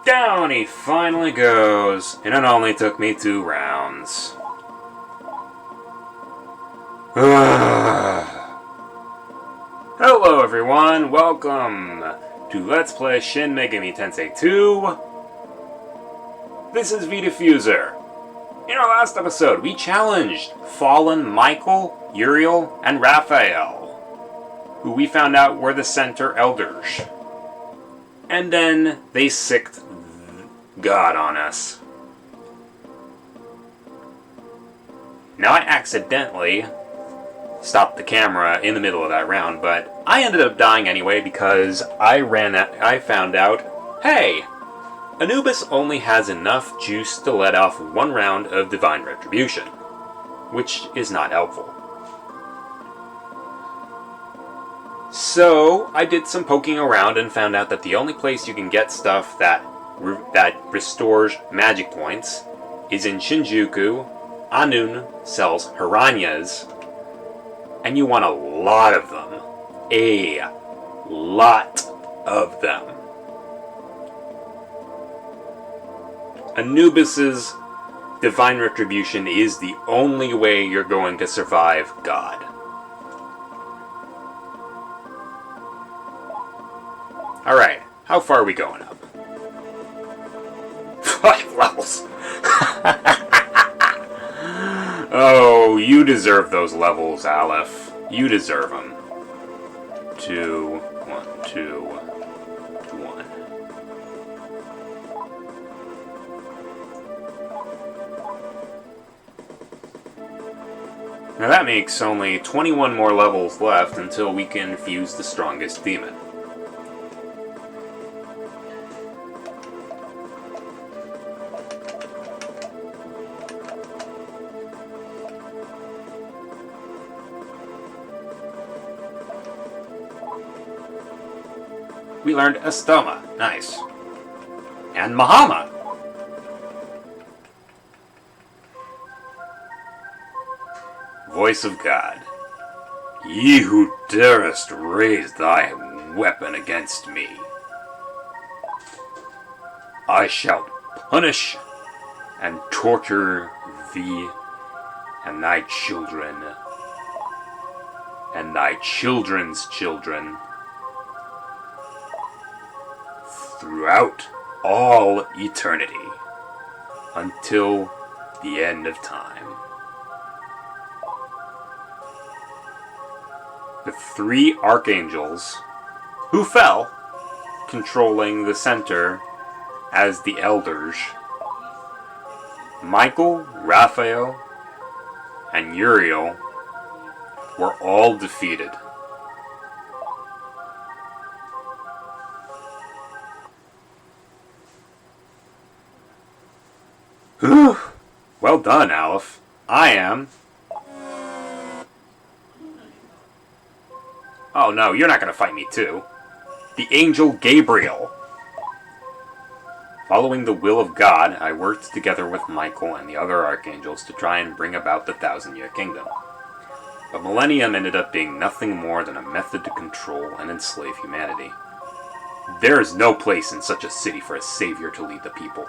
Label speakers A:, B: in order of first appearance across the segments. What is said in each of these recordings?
A: Down he finally goes, and it only took me 2 rounds. Hello everyone, welcome to Let's Play Shin Megami Tensei 2. This is V-Diffuser. In our last episode, we challenged fallen Michael, Uriel, and Raphael, who we found out were the Center Elders. And then they sicked God on us. Now I accidentally stopped the camera in the middle of that round, but I ended up dying anyway because I found out, hey, Anubis only has enough juice to let off 1 round of Divine Retribution, which is not helpful. So I did some poking around and found out that the only place you can get stuff that restores magic points is in Shinjuku. Anun sells Hiranyas, and you want a lot of them. A lot of them. Anubis's Divine Retribution is the only way you're going to survive God. Alright, how far are we going up? 5 levels! Oh, you deserve those levels, Aleph. You deserve them. 2, 1, 2, 1. Now that makes only 21 more levels left until we can fuse the strongest demon. We learned Astoma. Nice. And Mahama. Voice of God. Ye who darest raise thy weapon against me, I shall punish and torture thee and thy children and thy children's children throughout all eternity, until the end of time. The 3 archangels who fell, controlling the center as the elders, Michael, Raphael, and Uriel, were all defeated. Whew. Well done, Aleph. I am. Oh no, you're not going to fight me too. The angel Gabriel. Following the will of God, I worked together with Michael and the other archangels to try and bring about the 1,000-year kingdom. But Millennium ended up being nothing more than a method to control and enslave humanity. There is no place in such a city for a savior to lead the people.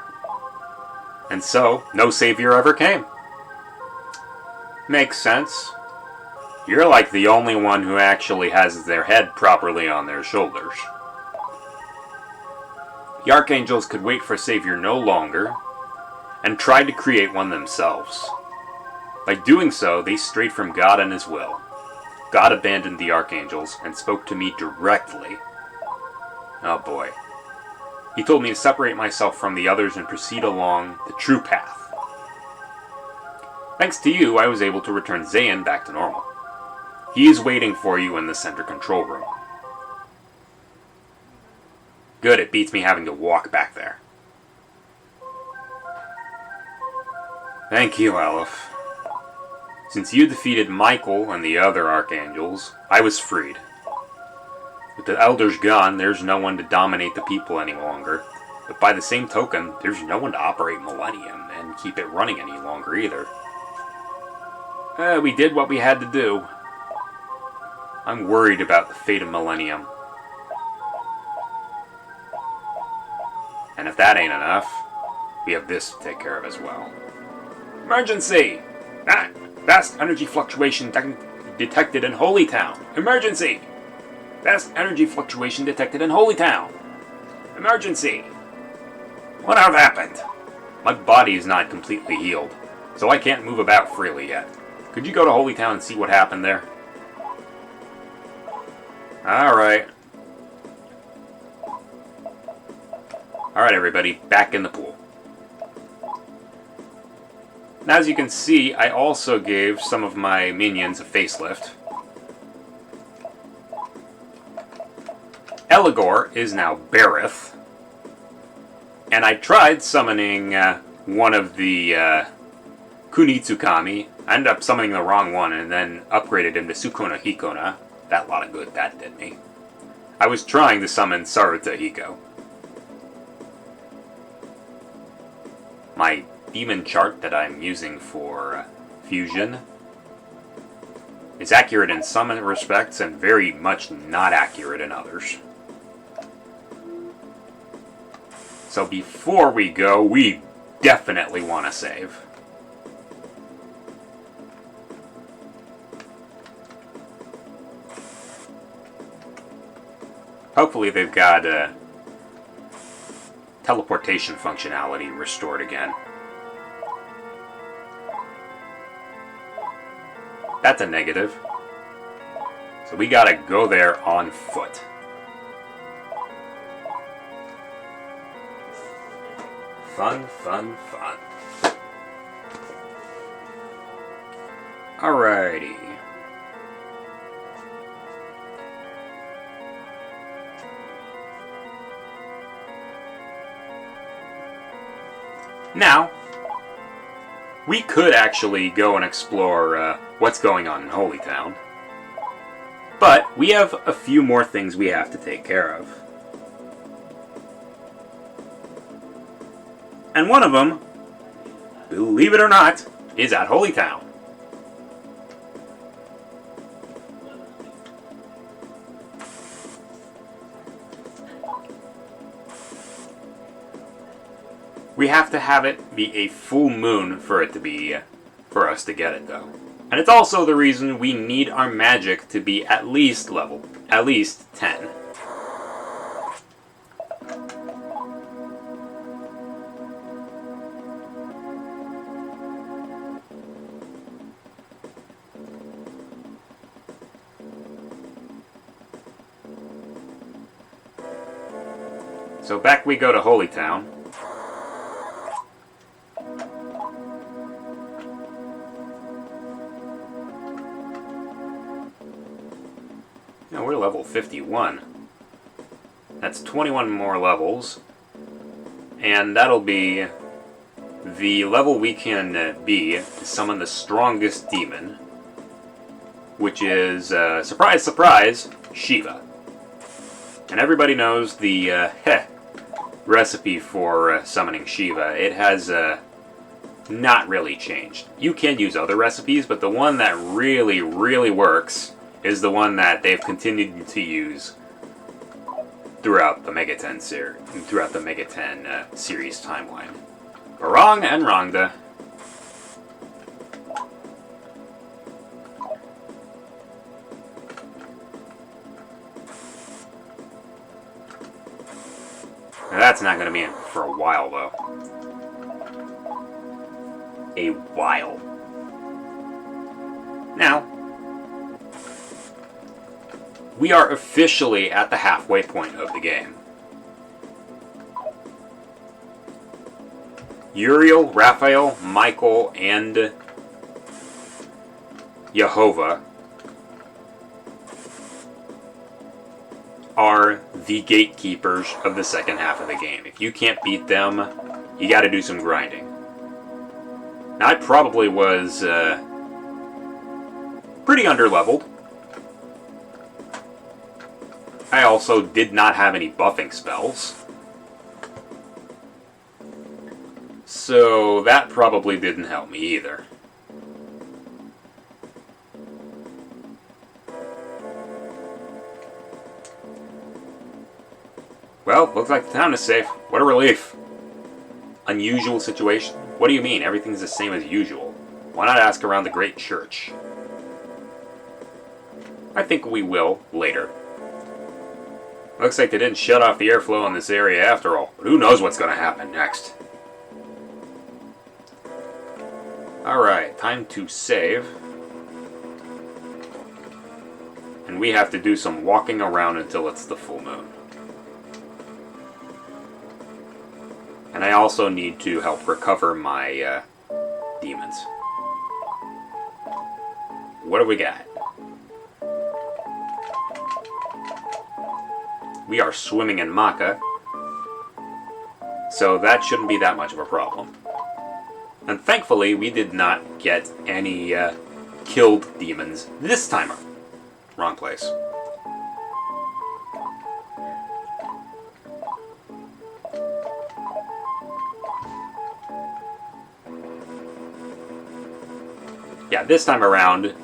A: And so, no savior ever came. Makes sense. You're like the only one who actually has their head properly on their shoulders. The archangels could wait for a savior no longer, and tried to create one themselves. By doing so, they strayed from God and His will. God abandoned the archangels and spoke to me directly. Oh boy. He told me to separate myself from the others and proceed along the true path. Thanks to you, I was able to return Zayn back to normal. He is waiting for you in the center control room. Good, it beats me having to walk back there. Thank you, Aleph. Since you defeated Michael and the other archangels, I was freed. With the elders gone, there's no one to dominate the people any longer. But by the same token, there's no one to operate Millennium and keep it running any longer either. We did what we had to do. I'm worried about the fate of Millennium. And if that ain't enough, we have this to take care of as well. Emergency! Ah, vast energy fluctuation detected in Holy Town. Emergency! Vast energy fluctuation detected in Holy Town. Emergency! What have happened? My body is not completely healed, so I can't move about freely yet. Could you go to Holy Town and see what happened there? Alright. Alright, everybody, back in the pool. Now, as you can see, I also gave some of my minions a facelift. Eligor is now Barith. And I tried summoning one of the Kunitsukami. I ended up summoning the wrong one and then upgraded him to Sukuna Hikona. That lot of good that did me. I was trying to summon Saruta Hiko. My demon chart that I'm using for fusion is accurate in some respects and very much not accurate in others. So before we go, we definitely want to save. Hopefully they've got teleportation functionality restored again. That's a negative. So we gotta go there on foot. Fun, fun, fun. Alrighty. Now, we could actually go and explore what's going on in Holy Town. But we have a few more things we have to take care of. And one of them, believe it or not, is at Holy Town. We have to have it be a full moon for it to be, for us to get it though. And it's also the reason we need our magic to be at least 10. So back we go to Holy Town. Now we're level 51. That's 21 more levels. And that'll be the level we can be to summon the strongest demon. Which is, surprise, surprise, Shiva. And everybody knows the recipe for summoning Shiva. It has not really changed. You can use other recipes, but the one that really, really works is the one that they've continued to use throughout the Mega 10 series timeline. Barong and Rongda. Now that's not going to be in for a while, though. A while. Now, we are officially at the halfway point of the game. Uriel, Raphael, Michael, and Jehovah are the gatekeepers of the second half of the game. If you can't beat them, you gotta do some grinding. Now, I probably was pretty underleveled. I also did not have any buffing spells. So that probably didn't help me either. Well, looks like the town is safe. What a relief. Unusual situation? What do you mean? Everything's the same as usual. Why not ask around the great church? I think we will later. Looks like they didn't shut off the airflow in this area after all. But who knows what's going to happen next. Alright, time to save. And we have to do some walking around until it's the full moon. And I also need to help recover my demons. What do we got? We are swimming in Maka, so that shouldn't be that much of a problem. And thankfully, we did not get any killed demons this time. Wrong place. Yeah, this time around,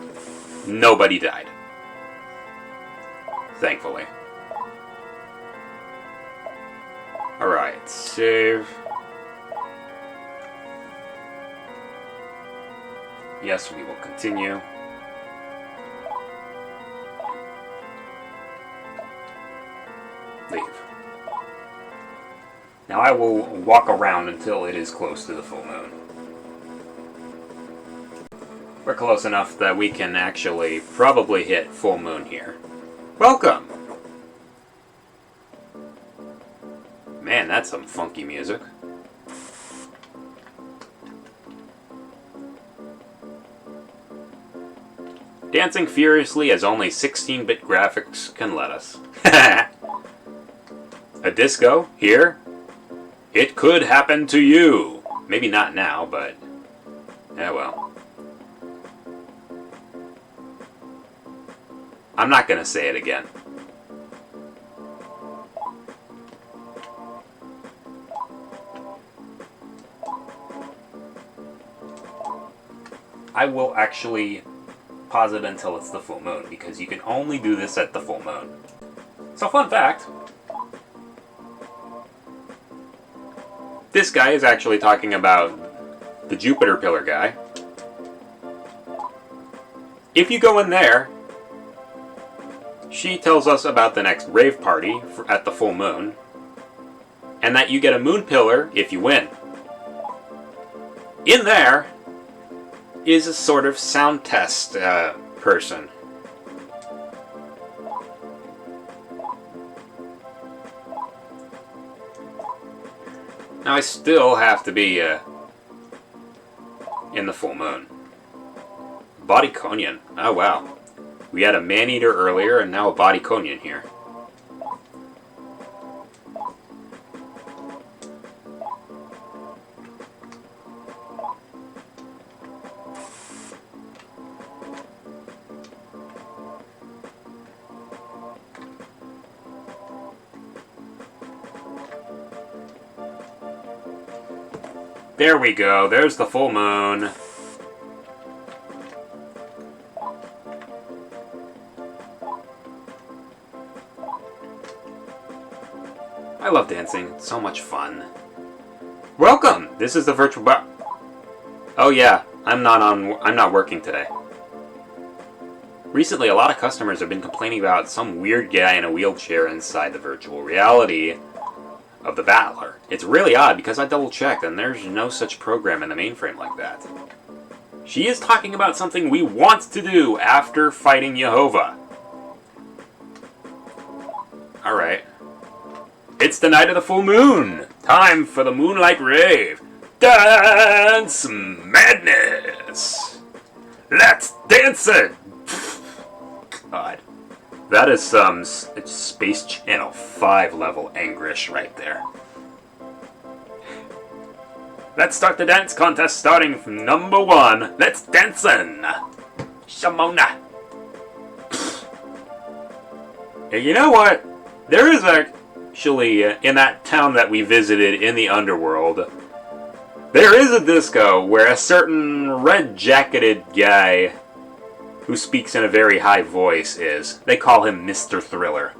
A: nobody died. Thankfully. Alright, save. Yes, we will continue. Leave. Now I will walk around until it is close to the full moon. We're close enough that we can actually probably hit full moon here. Welcome! Man, that's some funky music. Dancing furiously as only 16-bit graphics can let us. A disco? Here? It could happen to you! Maybe not now, but... yeah, well. I'm not gonna say it again. I will actually pause it until it's the full moon, because you can only do this at the full moon. So, fun fact. This guy is actually talking about the Jupiter Pillar guy. If you go in there, she tells us about the next rave party at the full moon, and that you get a moon pillar if you win. In there is a sort of sound test person. Now I still have to be in the full moon. Body Konyan. Oh wow. We had a man-eater earlier and now a body Konyan here. There we go, there's the full moon. I love dancing, it's so much fun. Welcome! This is the virtual bar. Oh yeah, I'm not working today. Recently, a lot of customers have been complaining about some weird guy in a wheelchair inside the virtual reality of the Battler. It's really odd because I double checked and there's no such program in the mainframe like that. She is talking about something we want to do after fighting Jehovah. Alright. It's the night of the full moon! Time for the Moonlight Rave! Dance Madness! Let's dance it! God. That is some Space Channel 5 level angrish right there. Let's start the dance contest starting from number 1. Let's dancin'! Shamona! Hey, you know what? There is actually, in that town that we visited in the underworld, there is a disco where a certain red-jacketed guy who speaks in a very high voice is. They call him Mr. Thriller.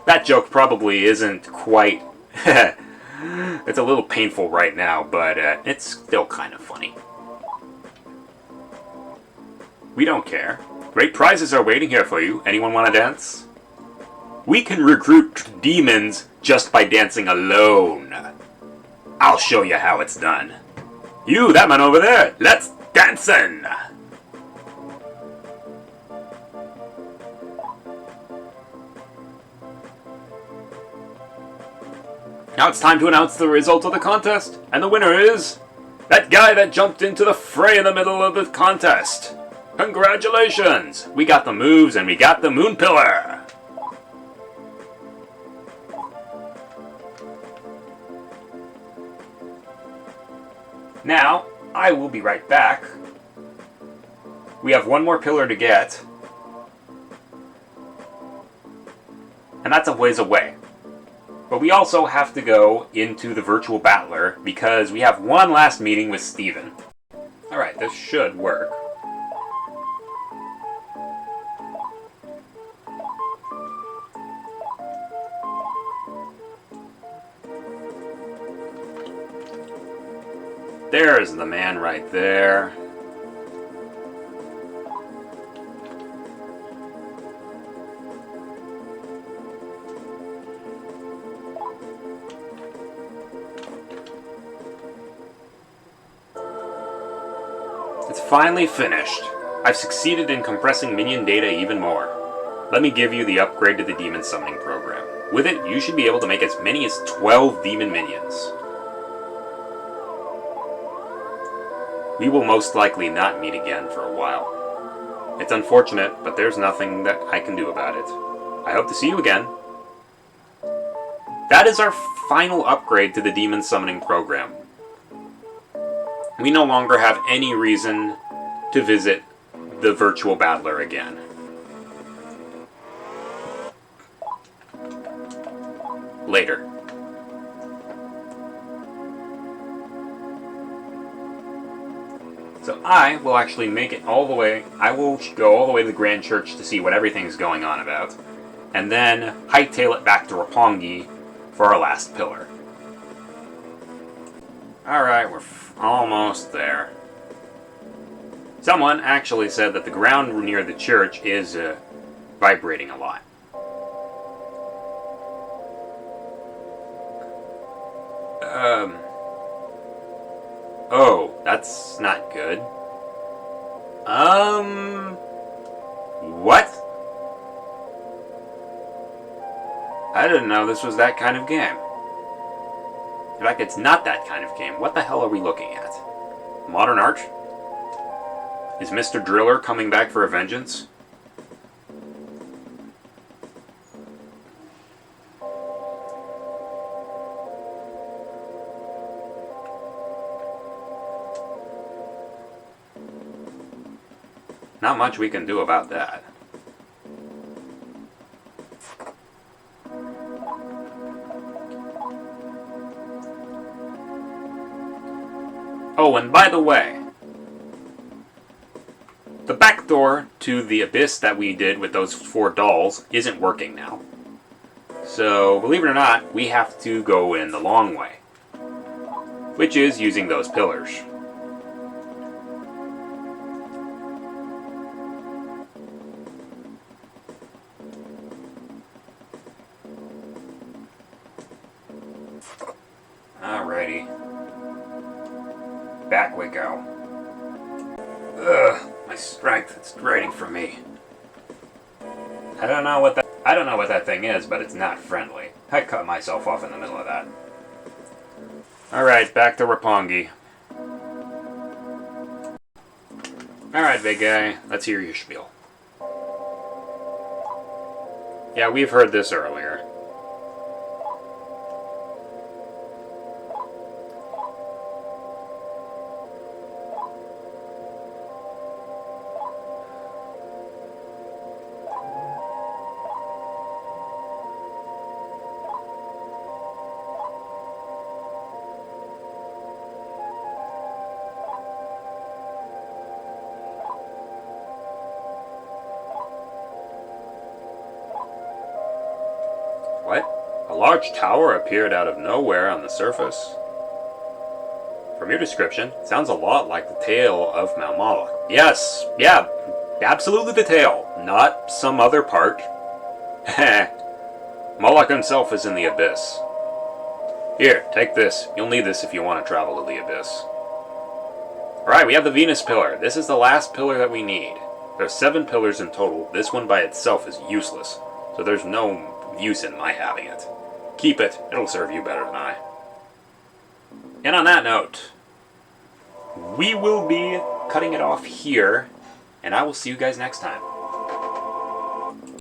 A: That joke probably isn't quite... It's a little painful right now, but it's still kind of funny. We don't care. Great prizes are waiting here for you. Anyone want to dance? We can recruit demons just by dancing alone. I'll show you how it's done. You, that man over there, let's dancing! Now it's time to announce the result of the contest, and the winner is that guy that jumped into the fray in the middle of the contest. Congratulations! We got the moves and we got the moon pillar! Now, I will be right back. We have one more pillar to get. And that's a ways away. But we also have to go into the virtual battler because we have one last meeting with Steven. Alright, this should work. There's the man right there. It's finally finished. I've succeeded in compressing minion data even more. Let me give you the upgrade to the demon summoning program. With it, you should be able to make as many as 12 demon minions. We will most likely not meet again for a while. It's unfortunate, but there's nothing that I can do about it. I hope to see you again. That is our final upgrade to the demon summoning program. We no longer have any reason to visit the virtual battler again. Later. So I will actually make it all the way, I will go all the way to the Grand Church to see what everything's going on about, and then hightail it back to Roppongi for our last pillar. Alright, we're almost there. Someone actually said that the ground near the church is vibrating a lot. Oh, that's not good. What? I didn't know this was that kind of game. In fact, it's not that kind of game. What the hell are we looking at? Modern art? Is Mr. Driller coming back for a vengeance? Not much we can do about that. Oh, and by the way, the back door to the abyss that we did with those 4 dolls isn't working now. So, believe it or not, we have to go in the long way, which is using those pillars. Alrighty. Back we go. Ugh, my strength, it's draining for me. I don't know what that thing is, but it's not friendly. I cut myself off in the middle of that. Alright, back to Roppongi. Alright, big guy, let's hear your spiel. Yeah, we've heard this earlier. large tower appeared out of nowhere on the surface. From your description, it sounds a lot like the tail of Mount Moloch. Yes, yeah, absolutely the tail, not some other part. Heh. Moloch himself is in the abyss. Here, take this. You'll need this if you want to travel to the abyss. Alright, we have the Venus pillar. This is the last pillar that we need. There's 7 pillars in total. This one by itself is useless, so there's no use in my having it. Keep it. It'll serve you better than I. And on that note, we will be cutting it off here, and I will see you guys next time.